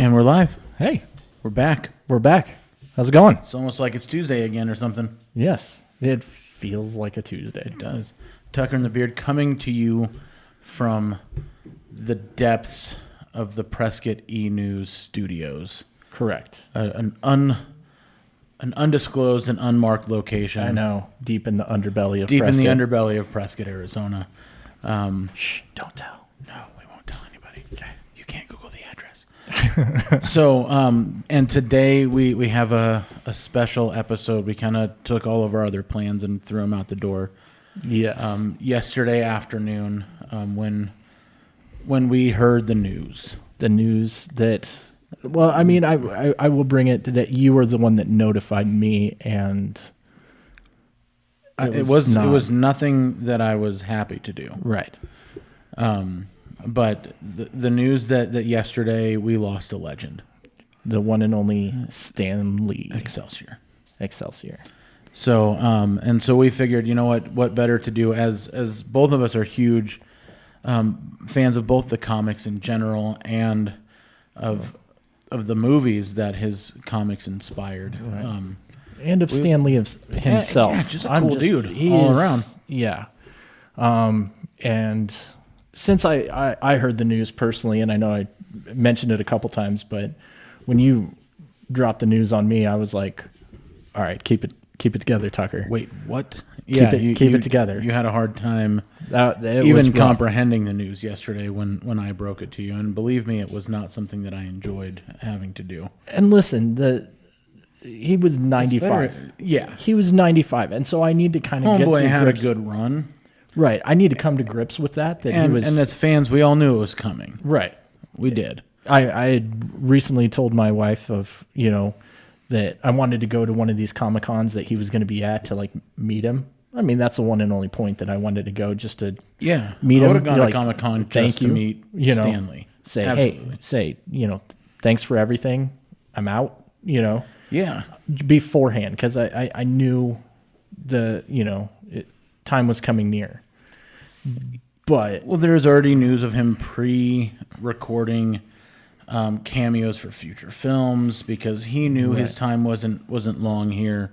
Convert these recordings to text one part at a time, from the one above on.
And we're live. Hey, We're back. we're back. How's it going? It's almost like it's Tuesday again or something. Yes, it feels like a Tuesday. It does. Tucker and the Beard coming to you from the depths of the Prescott E-News studios. Correct. An undisclosed and unmarked location. I know, deep in the underbelly of Deep Prescott. in the underbelly of Prescott, Arizona. Shh, don't tell. No, we won't tell anybody. Okay. You can't Google the address. So, and today we have a special episode. We kind of took all of our other plans and threw them out the door. Yes. Yesterday afternoon, when we heard the news. The news that, well, I mean, I will bring it that you were the one that notified me, and It was nothing that I was happy to do. right. But the news that yesterday we lost a legend. The one and only Stan Lee. Excelsior. So, And so we figured, you know what better to do as both of us are huge fans of both the comics in general and of the movies that his comics inspired. Right. And of Stan Lee himself. Yeah, just a cool dude all around. Yeah. And since I heard the news personally, and I know I mentioned it a couple times, but when you dropped the news on me, I was like, all right, keep it together, Tucker. Wait, what? Keep it together. You had a hard time It even was rough. comprehending the news yesterday when I broke it to you. And believe me, it was not something that I enjoyed having to do. And listen, he was 95. Yeah. He was 95, and so I need to kind of get Homeboy to had grips. a good run. Right. I need to come to grips with that. And as fans, we all knew it was coming. Right. We did. I had recently told my wife that I wanted to go to one of these Comic-Cons that he was going to be at to like meet him. I mean, that's the one and only point that I wanted to go, just to I meet him. would have gone to Like, Comic-Con thank just you. to meet Stanley. Say, thanks for everything. I'm out, Yeah. beforehand, because I knew time was coming near. But Well, there's already news of him pre-recording cameos for future films because he knew his time wasn't long here.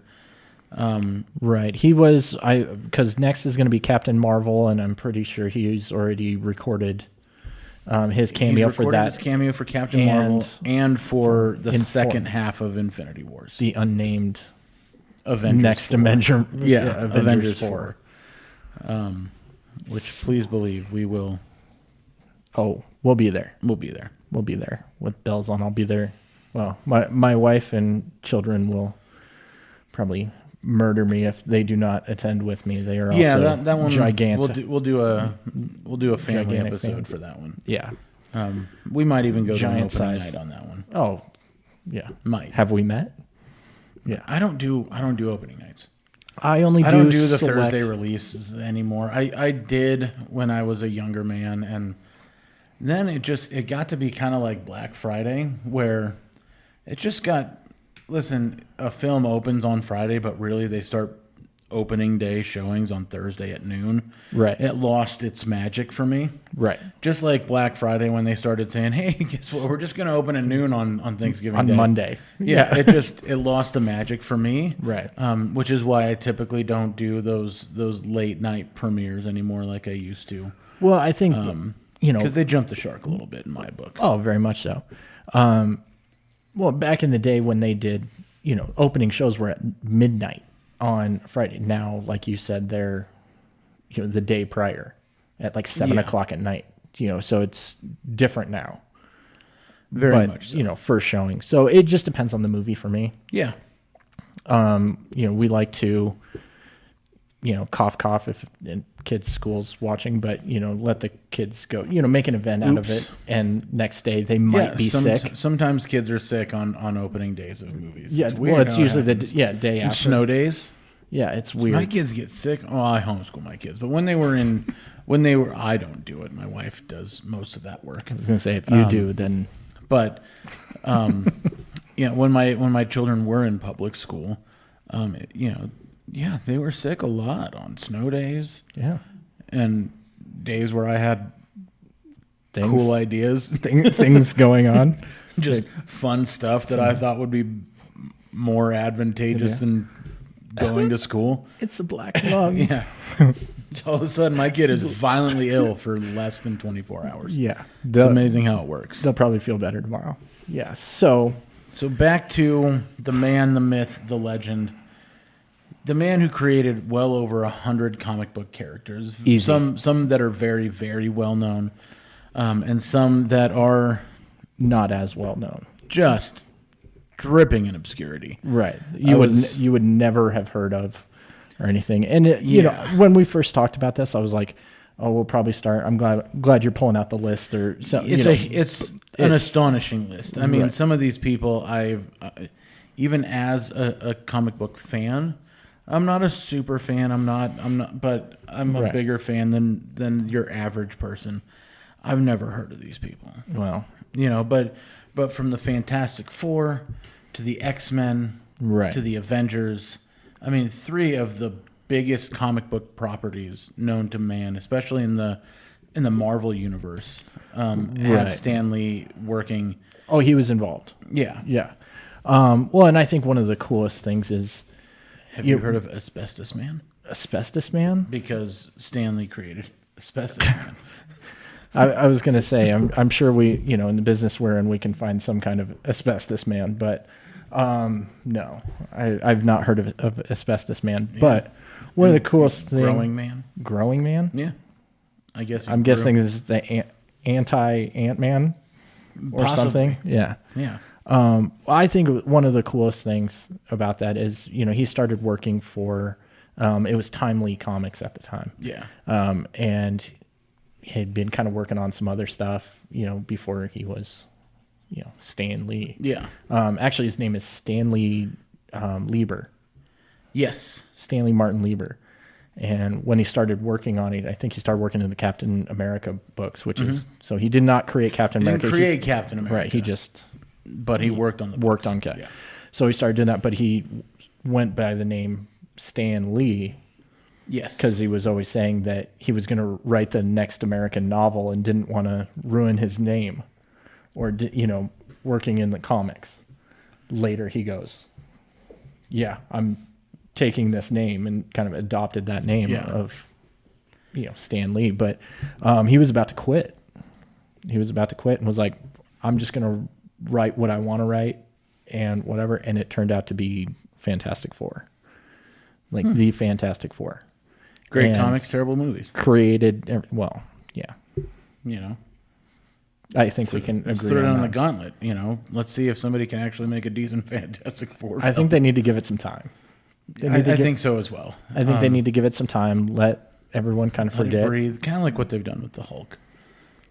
right, he was because next is going to be Captain Marvel, and I'm pretty sure he's already recorded his cameo He's for recorded that. his cameo for Captain And Marvel and for the in second half of Infinity Wars. The unnamed Avengers next 4. Avenger, Avengers 4. Which, please believe, we will. Oh, we'll be there. We'll be there. We'll be there with bells on. I'll be there. Well, my wife and children will probably murder me if they do not attend with me. They are also that one gigantic. We'll do a family Gigantic episode fan. for that one. Yeah. We might even go Giant to an opening size. night on that one. Oh, yeah. Might. Have we met? Yeah. I don't do opening nights. I only I don't do the select- Thursday releases anymore. I did when I was a younger man, and then it got to be kind of like Black Friday, where it just got. Listen, a film opens on Friday, but really they start opening day showings on Thursday at noon. Right. It lost its magic for me. Right. Just like Black Friday when they started saying, "Hey, guess what? We're just going to open at noon on Thanksgiving On Day." Monday. Yeah, it lost the magic for me. Right. Which is why I typically don't do those late night premieres anymore like I used to. Well, I think, Because they jumped the shark a little bit in my book. Oh, very much so. Well, back in the day when they did, opening shows were at midnight on Friday. Now, like you said, they're, the day prior at like 7 o'clock at night. So it's different now. Very much so. First showing. So it just depends on the movie for me. Yeah. We like to, cough if kids' school's watching, but, let the kids go, make an event out of it. And next day they might be sick. Sometimes kids are sick on opening days of movies. Yeah. It's weird Well, it's how it usually happens. day And after. snow days. Yeah. It's weird. My kids get sick. Oh, I homeschool my kids. But when they were, I don't do it. My wife does most of that work. I was going to say, if you do, then. But, when my children were in public school, they were sick a lot on snow days. Yeah. And days where I had Things, cool ideas. things going on. just fun stuff that I thought would be more advantageous than going to school. It's the black lung. Yeah. All of a sudden, my kid is violently ill for less than 24 hours. Yeah. It's amazing how it works. They'll probably feel better tomorrow. Yeah. So back to the man, the myth, the legend. The man who created well over 100 comic book characters. Easy. Some that are very, very well known, and some that are not as well known. just dripping in obscurity. Right. You would never have heard of or anything. And you know, when we first talked about this, I was like, "Oh, we'll probably start." I'm glad you're pulling out the list or something. It's an astonishing list. I mean, Right. some of these people I've even as a comic book fan, I'm not a super fan. I'm not, but I'm a Right. bigger fan than your average person. I've never heard of these people. Well, But from the Fantastic Four to the X-Men right. to the Avengers, I mean, 3 of the biggest comic book properties known to man, especially in the Marvel universe, Right. had Stan Lee working. Oh, he was involved. Yeah. Yeah. Well, and I think one of the coolest things is Have you heard of Asbestos Man? Asbestos Man. Because Stan Lee created Asbestos Man. I was going to say, I'm sure we, in the business we're in, we can find some kind of Asbestos Man, but no, I've not heard of Asbestos Man. Yeah. But one of the coolest things, Growing Man. Yeah, I guess I'm guessing this is the anti-Ant-Man or Possibly. Something. Yeah. Yeah. I think one of the coolest things about that is, he started working for, it was Timely Comics at the time. Yeah. And he had been kind of working on some other stuff, before he was, Stan Lee. Yeah. Actually, his name is Stanley Lieber. Yes. Stanley Martin Lieber. And when he started working on it, I think he started working in the Captain America books, which is, so he did not create Captain America. He didn't create Captain America. Right. He just... But he worked on the worked books. on Cap. Yeah. So he started doing that, but he went by the name Stan Lee. Yes. Because he was always saying that he was going to write the next American novel and didn't want to ruin his name or, working in the comics. Later he goes, yeah, I'm taking this name, and kind of adopted that name of, Stan Lee. But he was about to quit. He was about to quit and was like, I'm just going to write what I want to write and whatever. And it turned out to be Fantastic Four. Like the Fantastic Four. Great comics, terrible movies. Created, well, yeah. I think we can agree Let's throw it on on the that. gauntlet. Let's see if somebody can actually make a decent Fantastic Four. I think they need to give it some time. I think so as well. I think they need to give it some time. Let everyone kind of Let it forget. breathe, kind of like what they've done with the Hulk.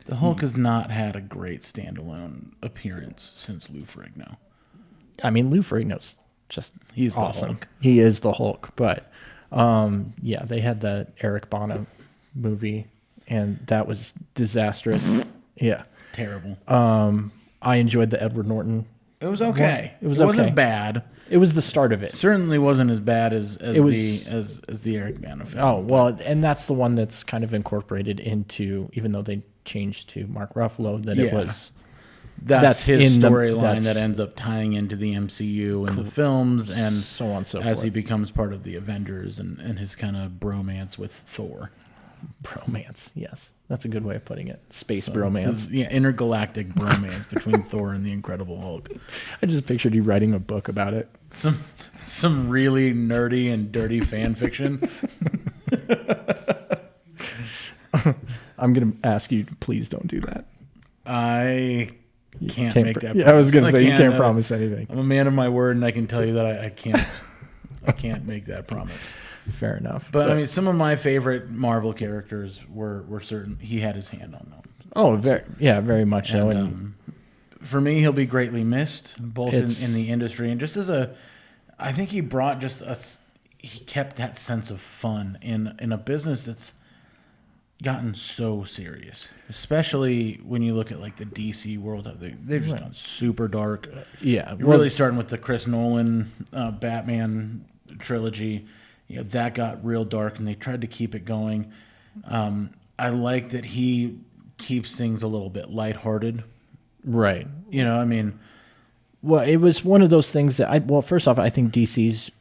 The Hulk has not had a great standalone appearance since Lou Ferrigno. I mean, Lou Ferrigno's just He's the awesome. Hulk. He is the Hulk. But yeah, they had the Eric Bana movie, and that was disastrous. Yeah. Terrible. I enjoyed the Edward Norton. It was okay. It was wasn't okay. bad. It was the start of it. Certainly wasn't as bad as was- the Eric Bana film. Oh, well, and that's the one that's kind of incorporated into, even though they changed to Mark Ruffalo, that it Yeah. was. That's his in the- storyline that's- that ends up tying into the MCU and the films, and so on and so as forth. he becomes part of the Avengers and his kind of bromance with Thor. Bromance, yes. That's a good way of putting it. Space bromance. His, intergalactic bromance between Thor and the Incredible Hulk. I just pictured you writing a book about it. Some really nerdy and dirty fan fiction. I'm going to ask you, please don't do that. I can't make that. Yeah, I was going to promise. say, you can't uh, promise anything. I'm a man of my word, and I can tell you that I can't. I can't make that promise. Fair enough. But I mean, some of my favorite Marvel characters were certain he had his hand on them. Oh, very much so. And, for me, he'll be greatly missed, both in the industry and just as I think he brought he kept that sense of fun in a business that's gotten so serious, especially when you look at like the DC world. They've just gone super dark. Yeah. You're really starting with the Chris Nolan Batman trilogy. That got real dark, and they tried to keep it going. I like that he keeps things a little bit lighthearted Right. You know, I mean, Well, it was one of those things that well, first off, I think DC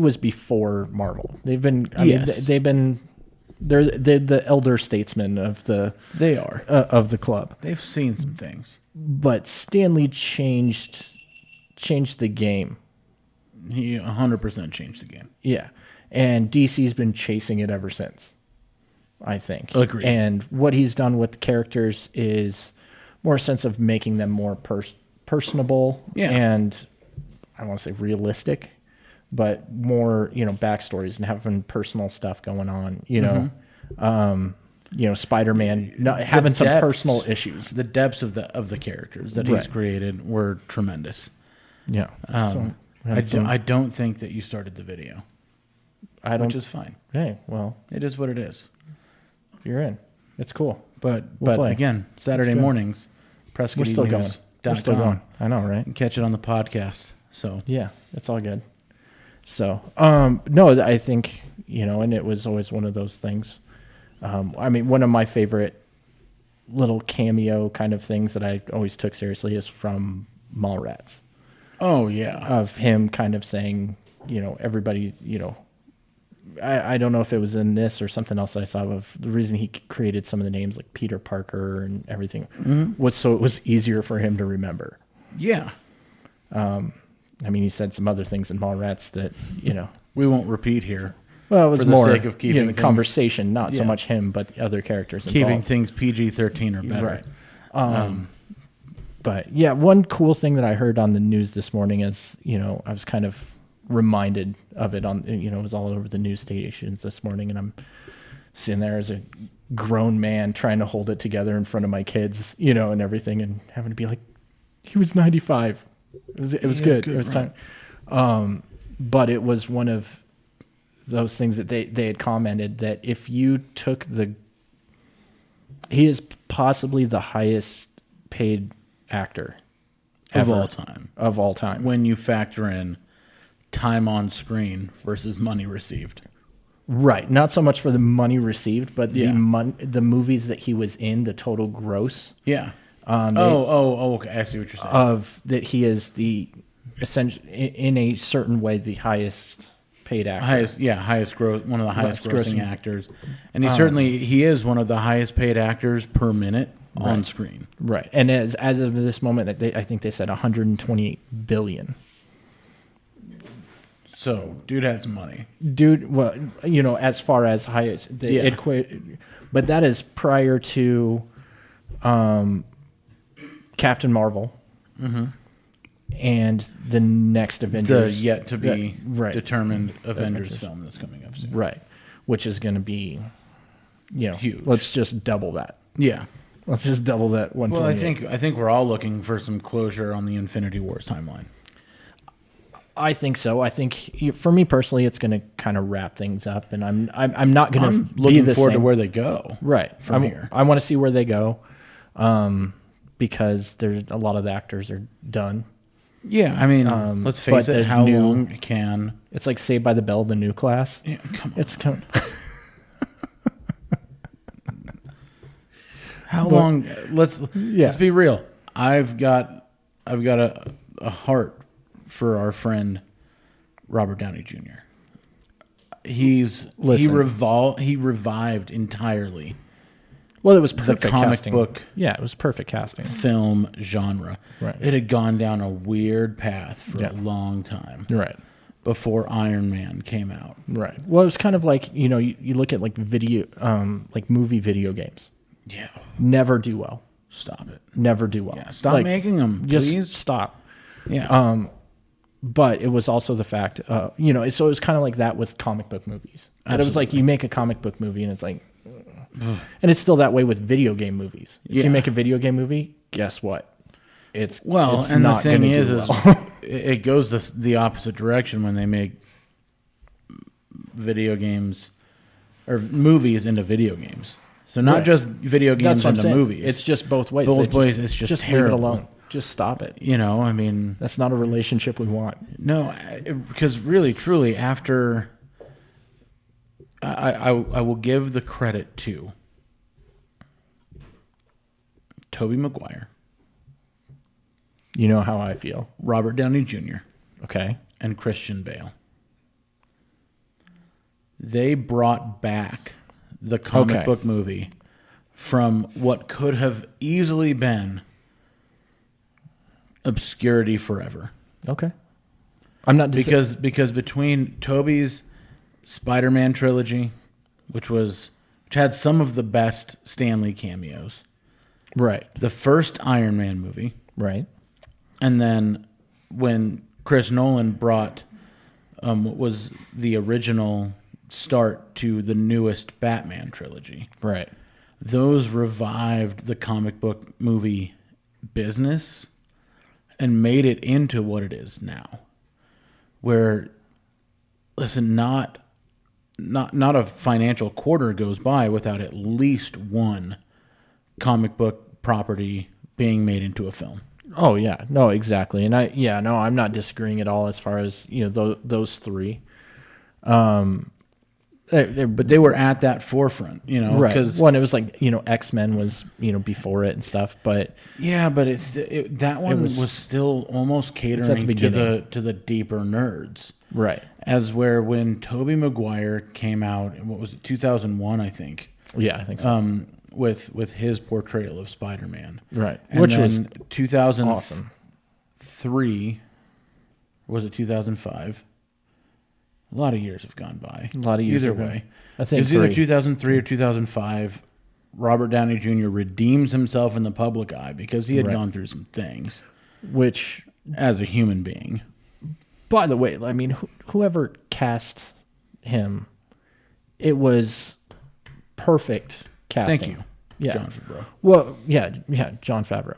was before Marvel. They've been, I mean, Yes. they've been, they're the elder statesmen of they are. the club. They've seen some things. But Stanley changed the game. He 100% changed the game. Yeah. And DC's been chasing it ever since, I think. Agreed. And what he's done with the characters is more a sense of making them more personable Yeah. and I don't want to say realistic, but more, backstories and having personal stuff going on, Spider-Man having some depths. personal issues. The depths of the characters that he's Right. created were tremendous. Yeah. I don't think that you started the video, I don't, which is fine. hey, well, It is what it is. you're in. It's cool. But We'll play. again, Saturday good. mornings, We're still going. We're still going. I know, right? And catch it on the podcast. So Yeah, it's all good. So, no, I think, and it was always one of those things. I mean, one of my favorite little cameo kind of things that I always took seriously is from Mallrats, oh yeah, of him kind of saying, everybody, I don't know if it was in this or something else I saw of the reason he created some of the names like Peter Parker and everything was so it was easier for him to remember. yeah. I mean, he said some other things in Mallrats that, We won't repeat here. well, it was For the more sake of keeping things- conversation, not so Yeah. much him, but the other characters Keeping involved. things PG-13 or better. Right. But yeah, one cool thing that I heard on the news this morning is, I was kind of reminded of it on, it was all over the news stations this morning, and I'm sitting there as a grown man trying to hold it together in front of my kids, and everything, and having to be like, he was 95. It was He had a good. good It was run. time. But it was one of those things that they had commented that if you took he is possibly the highest paid actor Of ever all time. of all time. When you factor in time on screen versus money received. Right. Not so much for the money received, but Yeah. the movies that he was in, the total gross Yeah. they- Okay. I see what you're saying. of that he is the essential in a certain way the highest paid actor. highest growth, one of the highest grossing. grossing actors, and he is one of the highest paid actors per minute on screen. Right. And as of this moment, I think they said 128 billion. So, dude had some money. Dude, well, as far as highest, Yeah. but that is prior to Captain Marvel and the next The Avengers. yet to be Right. determined Avengers film that's coming up soon. Right. Which is going to be, Huge. Let's just double that. Yeah. Let's just double that 128. Well, I think we're all looking for some closure on the Infinity Wars timeline. I think so. I think for me personally, it's going to kind of wrap things up, and I'm not going I'm to be looking the forward to same. where they go. Right. from here. I want to see where they go, because there's a lot of the actors are done. Yeah, I mean, let's face but it. the How new- long can? It's like Saved by the Bell, the new class. Yeah, come on. It's coming. How long? Let's be real. I've got a heart for our friend Robert Downey Jr. He revived entirely Well, it was perfect comic casting. book Yeah, it was perfect casting. film genre. Right. It had gone down a weird path for Yeah. a long time Right. before Iron Man came out. Right. Well, it was kind of like, you look at like like movie video games. Yeah, Never do well. stop it. Never do well. Yeah, stop Like, making them, Just please. stop. Yeah, But it was also the fact, so it was kind of like that with comic book movies. But it was like you make a comic book movie and it's like, and it's still that way with video game movies. If Yeah. you make a video game movie, guess what? It's and the not thing gonna is, do is well. it goes the opposite direction when they make video games or movies into video games. So not Right. just video games That's what I'm into saying. movies. It's just both ways. Both They ways, it's just leave it terrible. alone. Just stop it. I mean, That's not a relationship we want. no, because really, truly, after I will give the credit to Tobey Maguire, You know how I feel. Robert Downey Jr., Okay. and Christian Bale. They brought back the comic Okay. book movie from what could have easily been obscurity forever. Okay. I'm not Because between Tobey's Spider-Man trilogy, which had some of the best Stan Lee cameos, right. the first Iron Man movie, Right. and then when Chris Nolan brought what was the original start to the newest Batman trilogy, Right. those revived the comic book movie business and made it into what it is now. Where, listen, not a financial quarter goes by without at least one comic book property being made into a film. Oh yeah, no, exactly, and I'm not disagreeing at all as far as those three. But they were at that forefront, Right. because One, it was like X-Men was before it and stuff, but yeah, but that one was- was still almost at the catering to beginning. the deeper nerds. right. As where when Tobey Maguire came out, what was it, 2001, I think, Yeah, I think so. with his portrayal of Spider-Man, Right. and Which then was 2003, awesome. or was it 2005? A lot of years have gone by. A lot of years Either have gone- way, I think it was either 3. 2003 or 2005. Robert Downey Jr. redeems himself in the public eye because he had Right. gone through some things Which, as a human being. by the way, I mean, whoever cast him, it was perfect casting. Thank you, Yeah. John Favreau. Well, yeah, John Favreau.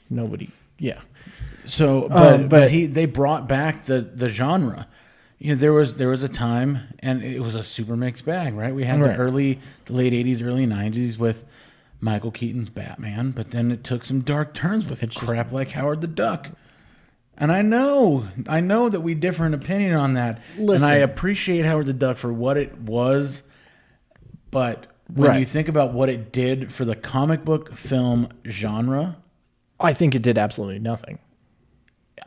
Nobody. Yeah. So, but- they brought back the genre. There was a time, and it was a super mixed bag, right? We had Right. the late '80s, early '90s with Michael Keaton's Batman, but then it took some dark turns with crap like Howard the Duck. And I know that we differ in opinion on that, Listen. and I appreciate Howard the Duck for what it was, but when Right. you think about what it did for the comic book film genre, I think it did absolutely nothing.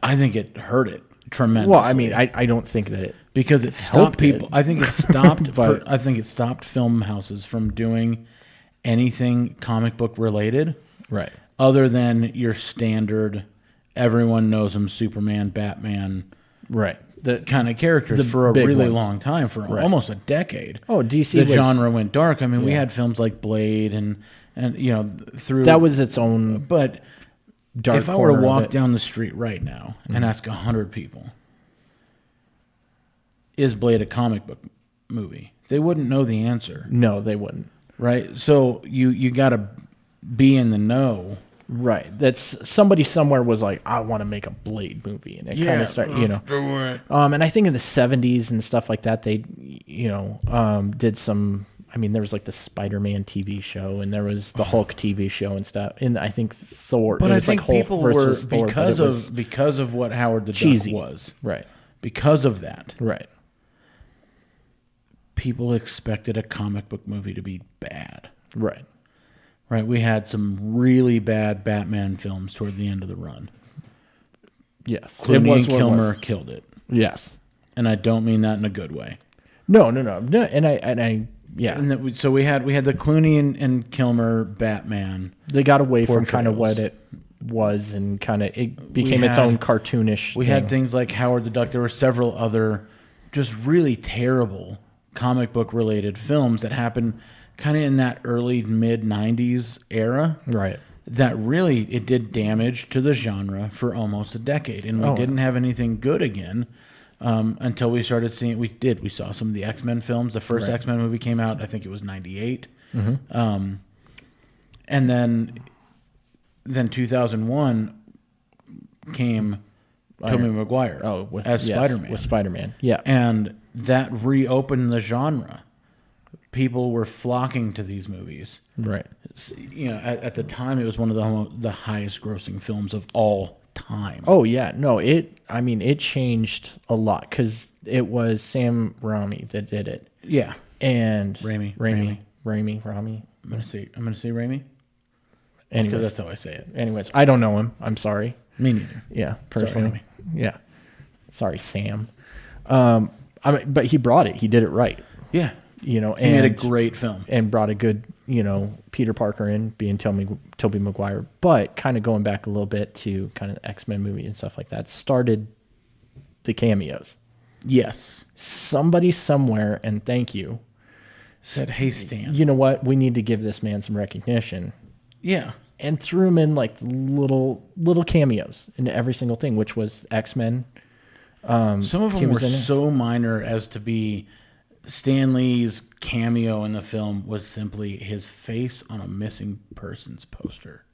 I think it hurt it tremendously. Well, I mean, I don't think that it. because it stopped helped it. people. I think it stopped. But- I think it stopped film houses from doing anything comic book related, Right. other than your standard. Everyone knows them: Superman, Batman, Right. The kind of characters The for a big really ones. long time, for Right. almost a decade. Oh, DC The was, genre went dark. I mean, we Yeah. had films like Blade and through that was its own But dark if I were to corner of walk it. down the street right now and ask 100 people, is Blade a comic book movie? They wouldn't know the answer, No, they wouldn't. right? So you got to be in the know. Right. That's somebody somewhere was like, I want to make a Blade movie, and it kind of started, do it. And I think in the 70s and stuff like that, they, did some. I mean, there was like the Spider-Man TV show, and there was the Hulk TV show and stuff. And I think Thor. But it I was think like Hulk people were versus Thor, but because it was of what Howard the cheesy. Duck was. Right. Because of that, Right. people expected a comic book movie to be bad. Right. Right? We had some really bad Batman films toward the end of the run. Yes. Clooney and what it Kilmer was. killed it, Yes. and I don't mean that in a good way. No. And I. Yeah. And so we had the Clooney and Kilmer Batman. They got away from kind of portrayals. what it was, and kind of it became its had- own cartoonish. We had things like Howard the Duck. There were several other just really terrible comic book related films that happened kind of in that early mid 90s era. right. That really it did damage to the genre for almost a decade, and we Oh. didn't have anything good again until we started seeing. We saw some of the X-Men films. The first Right. X-Men movie came out, I think it was 98. Mm-hmm. And then 2001 came Tobey Maguire as Spider-Man. with Spider-Man. Yeah. And that reopened the genre. People were flocking to these movies. Right. At the time, it was one of the highest grossing films of all time. Oh yeah, no, it changed a lot because it was Sam Raimi that did it, Yeah. and Raimi. Rami. I'm gonna say Raimi. because Anyways, that's how I say it. anyways, I don't know him. I'm sorry. Me neither. Yeah, personally. Sorry, yeah. Sorry, Sam. But he brought it. He did it right. Yeah, You know, he and made a great film. and brought a good, Peter Parker in, being Tobey Maguire. But kind of going back a little bit to kind of the X-Men movie and stuff like that, started the cameos. Yes, Somebody somewhere, and thank you, said, "Hey, Stan." you know what? We need to give this man some recognition. Yeah, And threw him in like little cameos into every single thing, which was X-Men. some of he them were was in it. so minor as to be. Stan Lee's cameo in the film was simply his face on a missing persons poster.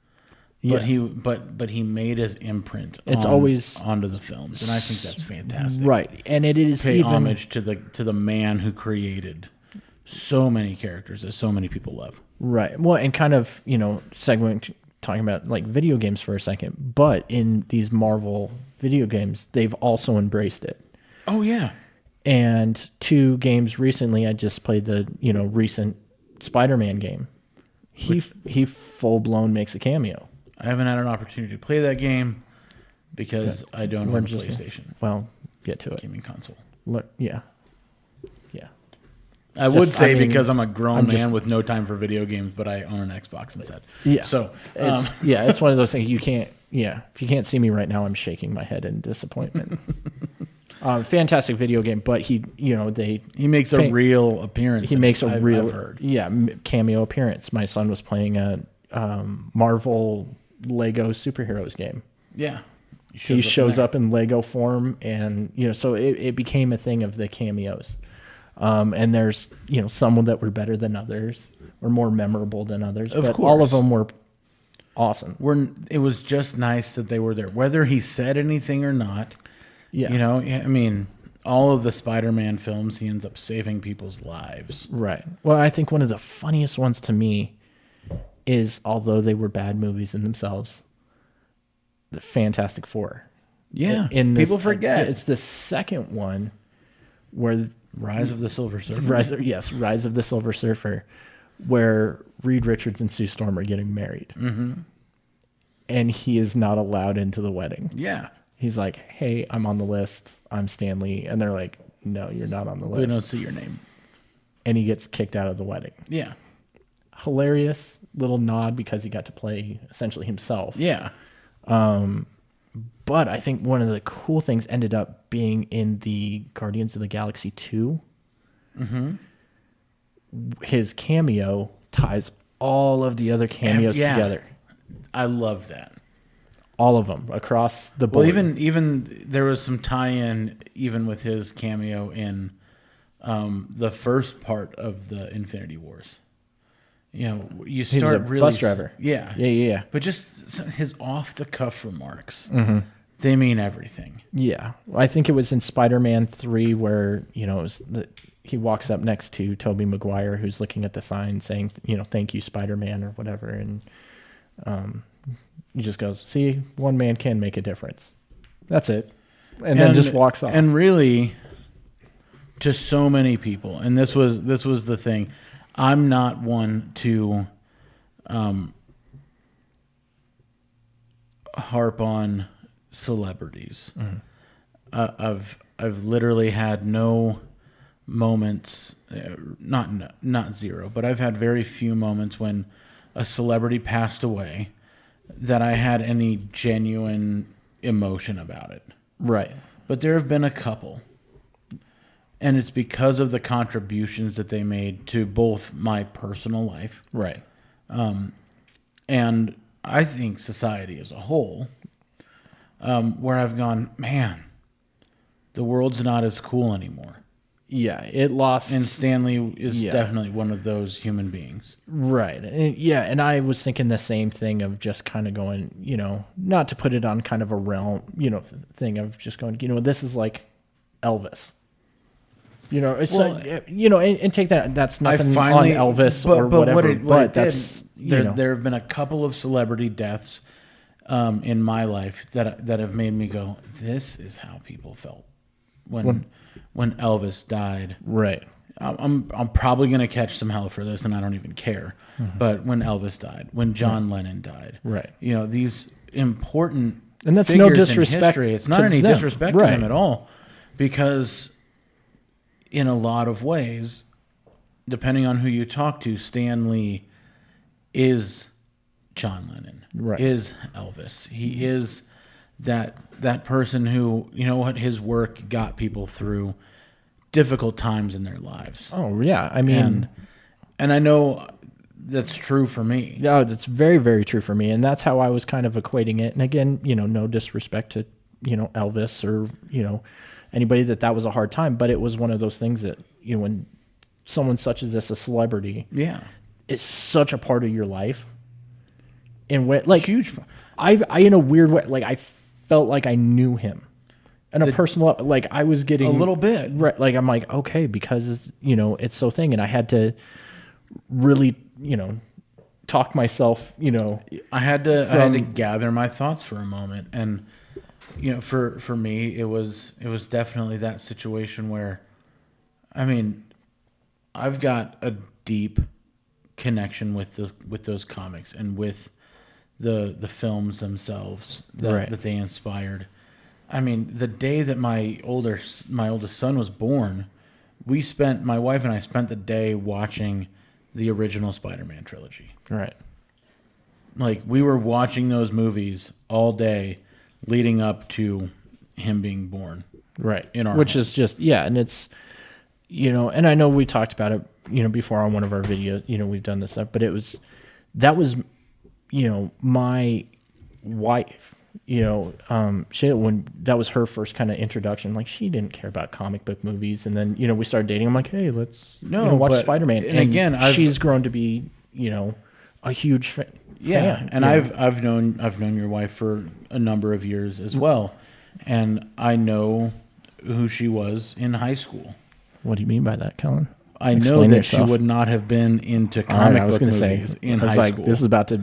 But Yes. but he made his imprint. It's always- onto the films, and I think that's fantastic. Right. And it is Pay even homage to the man who created so many characters that so many people love. right. Well, and kind of, segment talking about like video games for a second, but in these Marvel video games, they've also embraced it. Oh yeah, And 2 games recently, I just played the, recent Spider-Man game. He full blown makes a cameo. I haven't had an opportunity to play that game because I don't own a just- PlayStation Well, get to it. gaming console. Look, yeah. I would Just- say I mean, because I'm a grown I'm man just- with no time for video games, but I own an Xbox instead. Yeah. So It's one of those things you can't. Yeah, if you can't see me right now, I'm shaking my head in disappointment. Fantastic video game, but he he makes a real appearance. he in makes it, a I've real heard. cameo appearance. My son was playing a Marvel Lego superheroes game. Yeah. He shows up in Lego form, and so it became a thing of the cameos. And there's some that were better than others, or more memorable than others, Of but all course. of them were awesome. It was just nice that they were there, whether he said anything or not. Yeah, I mean, all of the Spider-Man films, he ends up saving people's lives. right. Well, I think one of the funniest ones to me is, although they were bad movies in themselves, the Fantastic Four. Yeah, In this- people forget. it's the second one where Rise of the Silver Surfer. Rise of the Silver Surfer, where Reed Richards and Sue Storm are getting married, and he is not allowed into the wedding. Yeah, He's like, "Hey, I'm on the list. I'm Stan Lee," and they're like, "No, you're not on the we list." don't see your name. And he gets kicked out of the wedding. Yeah, Hilarious little nod because he got to play essentially himself. yeah, But I think one of the cool things ended up being in the Guardians of the Galaxy 2. His cameo ties all of the other cameos yeah. together. I love that. All of them across the board. Well, even there was some tie-in even with his cameo in the first part of the Infinity Wars. You he was start a really bus driver. Yeah, Yeah. But just his off-the-cuff remarks, Mm-hmm. they mean everything. Yeah. I think it was in Spider-Man 3 where, it was he walks up next to Tobey Maguire, who's looking at the sign saying, "Thank you, Spider-Man," or whatever. And he just goes, "See, one man can make a difference." That's it. And then just walks off. And really, to so many people, and this was the thing. I'm not one to harp on celebrities. I've literally had no moments, not zero, but I've had very few moments when a celebrity passed away that I had any genuine emotion about it. Right. But there have been a couple. And it's because of the contributions that they made to both my personal life Right. and I think society as a whole, where I've gone, man, the world's not as cool anymore. Yeah. It lost. And Stanley is Yeah. definitely one of those human beings. Right. And I was thinking the same thing of just kind of going, not to put it on kind of a realm, thing of just going, this is like Elvis. It's Well, like, and take that. That's nothing on Elvis or but whatever. What it but did, that's there have been a couple of celebrity deaths in my life that have made me go, this is how people felt when Elvis died. right. I'm probably gonna catch some hell for this, and I don't even care. But when Elvis died, when John Lennon died, Right. you know, these important And that's no figures in disrespect history. It's not to any them. disrespect to Right. them at all, because in a lot of ways, depending on who you talk to, Stan Lee is John Lennon, Right. is Elvis. He is that person who, you know what, his work got people through difficult times in their lives. Oh yeah, I mean, And I know that's true for me. yeah, that's very, very true for me, and that's how I was kind of equating it. And again, you know, no disrespect to, you know, Elvis or, you know, anybody that was a hard time, but it was one of those things that, you know, when someone such as this, a celebrity, Yeah. is such a part of your life, and what like Huge. I in a weird way, like I felt like I knew him, and a personal level, like I was getting A little bit. right. Like I'm like, okay, because you know it's so thing, and I had to really, you know, talk myself, you know, I had to gather my thoughts for a moment, and you know, for me, it was definitely that situation where, I mean, I've got a deep connection with those comics and with the films themselves Right. that they inspired. I mean, the day that my oldest son was born, my wife and I spent the day watching the original Spider-Man trilogy. right, Like, we were watching those movies all day leading up to him being born. right, In our which home. is just and it's, you know, and I know we talked about it, you know, before on one of our videos, you know, we've done this stuff, but that was, you know, my wife, you know, when that was her first kind of introduction, like she didn't care about comic book movies, and then, you know, we started dating. I'm like, hey, let's watch but- Spider-Man, and again, she's grown to be, you know, a huge fan. And I've known your wife for a number of years as well, and I know who she was in high school. What do you mean by that, Kellen? I know Explain that yourself. she would not have been into All right, comic I was book going to movies say, in I was high like, school. this is about to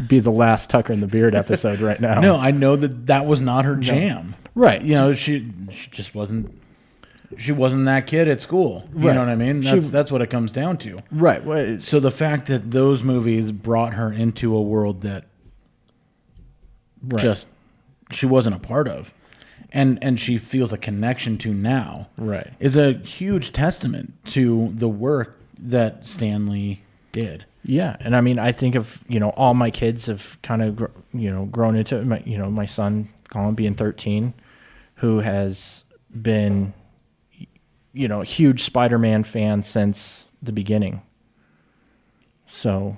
be the last Tucker and the Beard episode right now. No, I know that was not her jam. Right. You know, she just wasn't. She wasn't that kid at school. You Right. know what I mean? That's what it comes down to. Right. Well, it's- So the fact that those movies brought her into a world that right. just she wasn't a part of, and she feels a connection to now, Right. is a huge testament to the work that Stan Lee did. Yeah, and I mean, I think of, you know, all my kids have kind of grown into it. My son Colin being 13, who has been, you know, a huge Spider-Man fan since the beginning. So,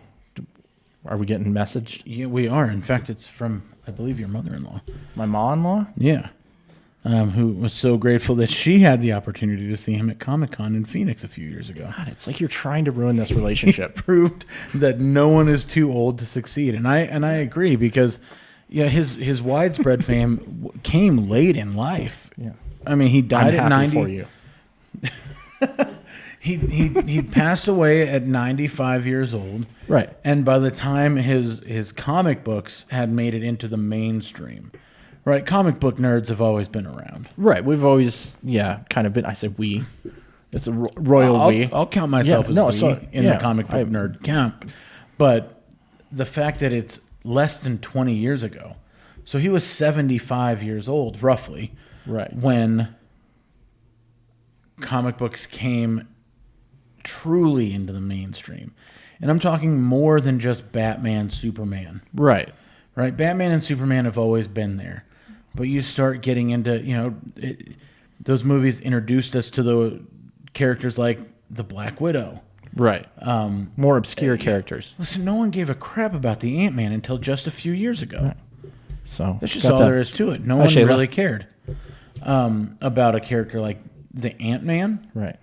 are we getting message? Yeah, we are. In fact, it's from, I believe, your mother-in-law. My mom-in-law? Yeah. Who was so grateful that she had the opportunity to see him at Comic-Con in Phoenix a few years ago. God, it's like you're trying to ruin this relationship. Proved that no one is too old to succeed, and I agree, because his widespread fame came late in life. Yeah. I mean, he died I'm at happy 90. for you. He passed away at 95 years old. Right. And by the time his comic books had made it into the mainstream, right? Comic book nerds have always been around. Right. We've always, kind of been. I said we. It's a royal we. I'll count myself Yeah, as no, we so- in yeah, the comic book nerd camp. But the fact that it's less than 20 years ago, so he was 75 years old, roughly, Right. when comic books came truly into the mainstream. And I'm talking more than just Batman, Superman. Right. Right? Batman and Superman have always been there. But you start getting into, those movies introduced us to the characters like the Black Widow. Right. More obscure characters. Listen, no one gave a crap about the Ant-Man until just a few years ago. So That's just got all that. there is to it. No Hi, one Shayla. really cared about a character like the Ant-Man. Right.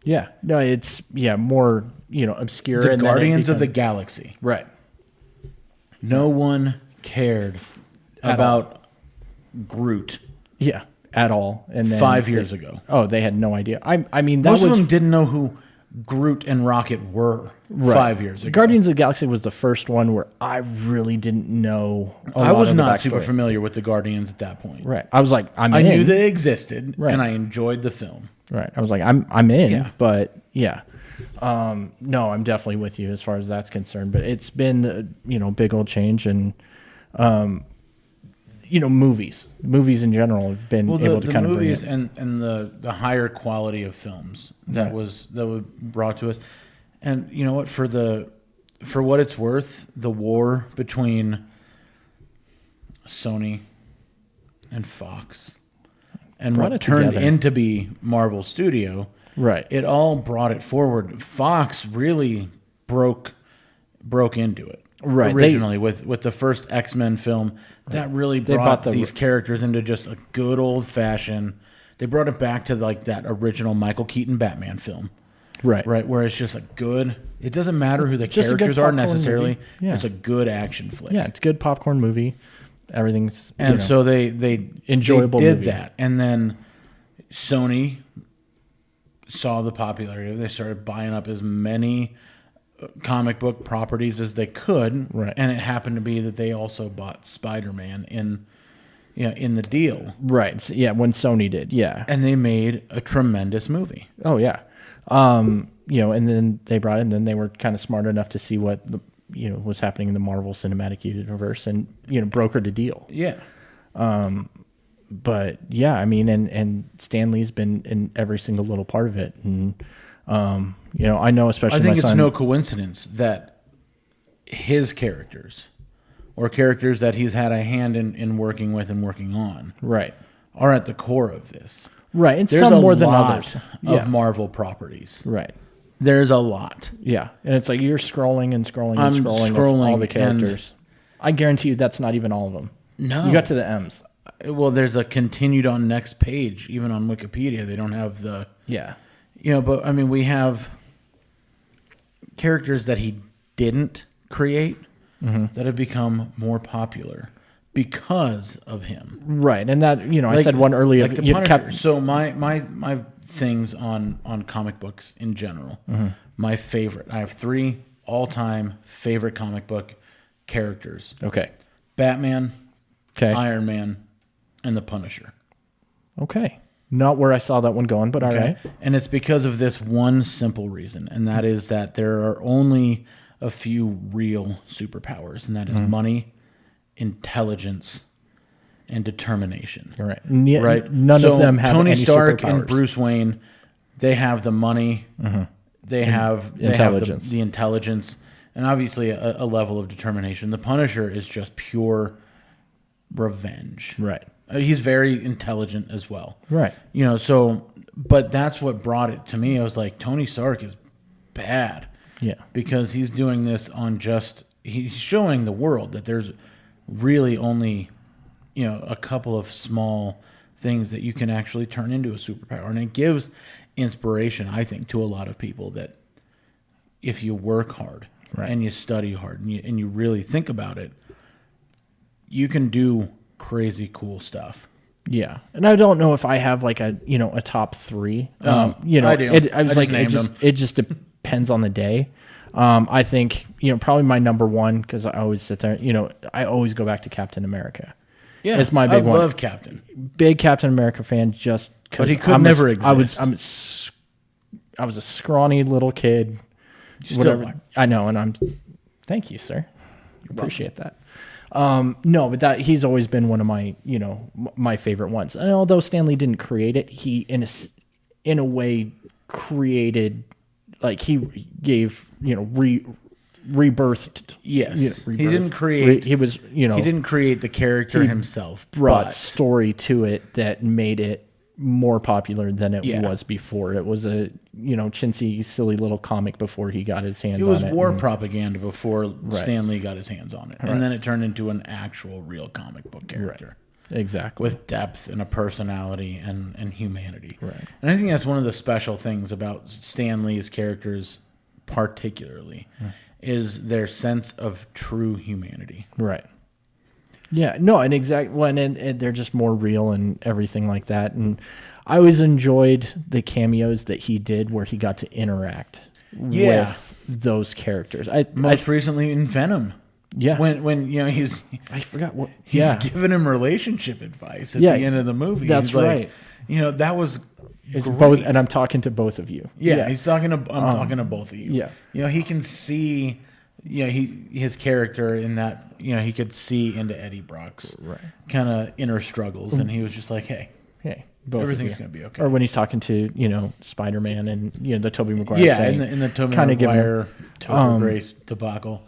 Yeah. No, it's more, obscure. The and then it Guardians of the becomes- Galaxy. Right. No one cared about Groot Yeah. At all. And then 5 years ago. Oh, they had no idea. I mean, that Most was of them didn't know who Groot and Rocket were 5 years ago. Guardians of the Galaxy was the first one where I really didn't know. I was not backstory. super familiar with the Guardians at that point. Right. I was like, I knew they existed, Right. and I enjoyed the film. Right. I was like, I'm in, Yeah. but yeah. No, I'm definitely with you as far as that's concerned. But it's been, big old change, and movies in general have been able to the kind of bring movies it. and the higher quality of films that was brought to us, and you know what, for what it's worth, the war between Sony and Fox and Brought what it turned together. into be Marvel Studio, Right. it all brought it forward. Fox really broke into it. Right. Originally with the first X-Men film, that really brought bought these characters into just a good old fashioned. They brought it back to like that original Michael Keaton Batman film, Right. where it's just a good. It doesn't matter who the just a good characters are popcorn necessarily. movie. Yeah. It's a good action flick. Yeah, it's a good popcorn movie. Everything's And so they enjoyable They did movie. that, and then Sony saw the popularity. They started buying up as many comic book properties as they could, Right. And it happened to be that they also bought Spider-Man in the deal, right. So, yeah, when Sony did, yeah. and they made a tremendous movie. Oh yeah. And then they brought it, and then they were kind of smart enough to see what was happening in the Marvel Cinematic Universe, and brokered a deal. Yeah, But yeah, I mean, and Stan Lee's been in every single little part of it, and I know especially I think my it's son. no coincidence that his characters, or characters that he's had a hand in working with and working on, Right. are at the core of this. Right. And There's some a more than lot others. of Yeah. Marvel properties. Right. There's a lot. Yeah. And it's like you're scrolling and scrolling and I'm scrolling, scrolling of all the and- characters. I guarantee you that's not even all of them. No, You got to the M's. well, there's a continued on next page. Even on Wikipedia, they don't have the Yeah. But I mean, we have characters that he didn't create that have become more popular because of him. Right. And that, I said one earlier. Like the Punisher. So my things on comic books in general. My favorite. I have 3 all-time favorite comic book characters: Okay. Batman, Okay. Iron Man, and the Punisher. Okay. Not where I saw that one going, but all right. And it's because of this one simple reason, and that is that there are only a few real superpowers, and that is money, intelligence, and determination. All right. Right? None So of them have Tony any Stark superpowers. and Bruce Wayne, they have the money, they have intelligence. the intelligence, and obviously a level of determination. The Punisher is just pure revenge. Right. He's very intelligent as well. Right. But that's what brought it to me. I was like, Tony Stark is bad. Yeah. Because he's doing this on he's showing the world that there's really only, a couple of small things that you can actually turn into a superpower. And it gives inspiration, I think, to a lot of people that if you work hard Right. and you study hard and you really think about it, you can do crazy cool stuff. Yeah, and I don't know if I have like a top 3. I do. I was I like just named them. it just depends on the day. I think probably my number 1, because I always sit there. I always go back to Captain America. Yeah, It's my big I one. love Captain. Big Captain America fan, just because. But he could never exist. I was a scrawny little kid. Still are. I know, and thank you, sir. Appreciate that. No, but he's always been one of my, my favorite ones. And although Stan Lee didn't create it, he in a way created, like he gave, rebirthed. Yes, he rebirthed. didn't create. He was, he didn't create the character himself. brought but story to it that made it more popular than it Yeah. was before. It was a chintzy, silly little comic before he got his hands it was on it. war and- propaganda before Stan Lee got his hands on it, and then it turned into an actual, real comic book character Exactly. with depth and a personality and humanity. Right. And I think that's one of the special things about Stan Lee's characters, particularly, is their sense of true humanity. Right. Yeah, no, and exactly, well, and they're just more real and everything like that. And I always enjoyed the cameos that he did where he got to interact Yeah. with those characters. Most recently in Venom. Yeah. When he's I forgot what. he's Yeah. giving him relationship advice at Yeah, the end of the movie. that's He's like, right. That was It's great. both, and I'm talking to both of you. Yeah, he's talking to. I'm talking to both of you. yeah. He can see. His character in that. He could see into Eddie Brock's kind of inner struggles, and he was just like, "Hey, Hey, both everything's of you. gonna be okay." Or when he's talking to Spider-Man and the Tobey Maguire. Yeah, thing, in the Tobey kinda give him- Maguire, Topher Grace debacle.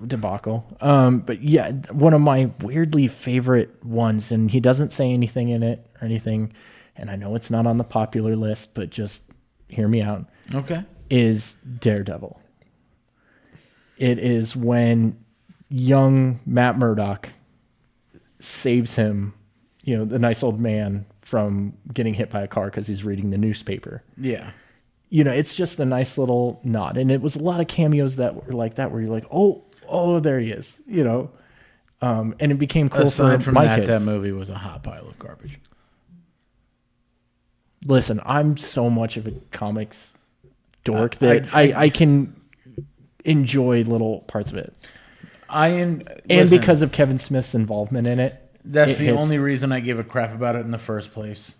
debacle. But yeah, one of my weirdly favorite ones, and he doesn't say anything in it or anything, and I know it's not on the popular list, but just hear me out, Okay. is Daredevil. It is when young Matt Murdock saves him, the nice old man, from getting hit by a car because he's reading the newspaper. Yeah. It's just a nice little nod. And it was a lot of cameos that were like that, where you're like, oh, there he is, and it became cool Aside for from my that, kids. that movie was a hot pile of garbage. Listen, I'm so much of a comics dork I- that I can enjoy little parts of it. And Because of Kevin Smith's involvement in it. that's it the hits. only reason I give a crap about it in the first place.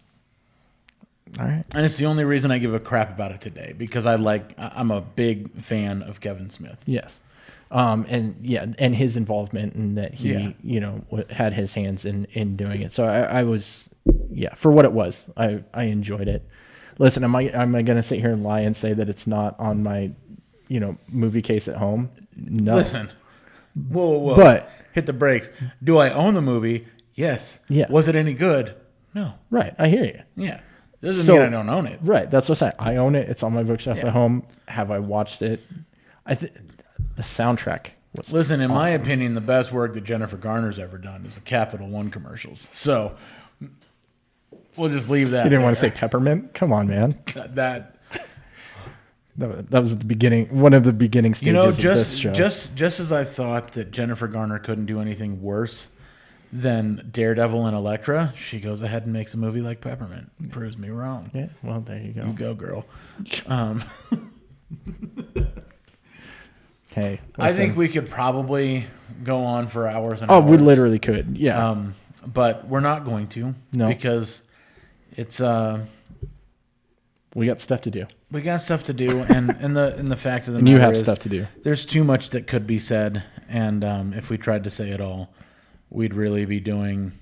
All right. And it's the only reason I give a crap about it today, because I'm a big fan of Kevin Smith. Yes. And his involvement in that he, Yeah. had his hands in doing it. So I was, for what it was, I enjoyed it. Listen, am I going to sit here and lie and say that it's not on my, movie case at home? No. Listen. Whoa. But hit the brakes. Do I own the movie? Yes. Yeah. Was it any good? No. right, I hear you. Yeah. Doesn't So- mean I don't own it. Right, that's what I'm saying. I own it. It's on my bookshelf Yeah. at home. Have I watched it? The soundtrack was Listen, in my awesome. opinion, the best work that Jennifer Garner's ever done is the Capital One commercials. So we'll just leave that. You didn't want to there. say peppermint? Come on, man. That. That was the beginning. One of the beginning stages of this show. just as I thought that Jennifer Garner couldn't do anything worse than Daredevil and Elektra, she goes ahead and makes a movie like Peppermint. Proves me wrong. Yeah, well, there you go. You go, girl. Hey, I think listen. we could probably go on for hours and Oh, hours. we literally could. Yeah. But we're not going to. No. Because it's we got stuff to do. we got stuff to do, and the fact of the And matter you have is, stuff to do. there's too much that could be said, and if we tried to say it all, we'd really be doing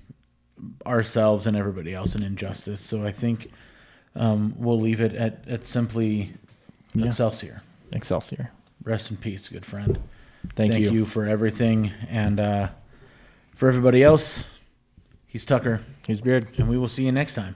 ourselves and everybody else an injustice. So I think we'll leave it at simply Excelsior. Excelsior. Rest in peace, good friend. Thank you. for everything, and for everybody else, he's Tucker, He's Beard. and we will see you next time.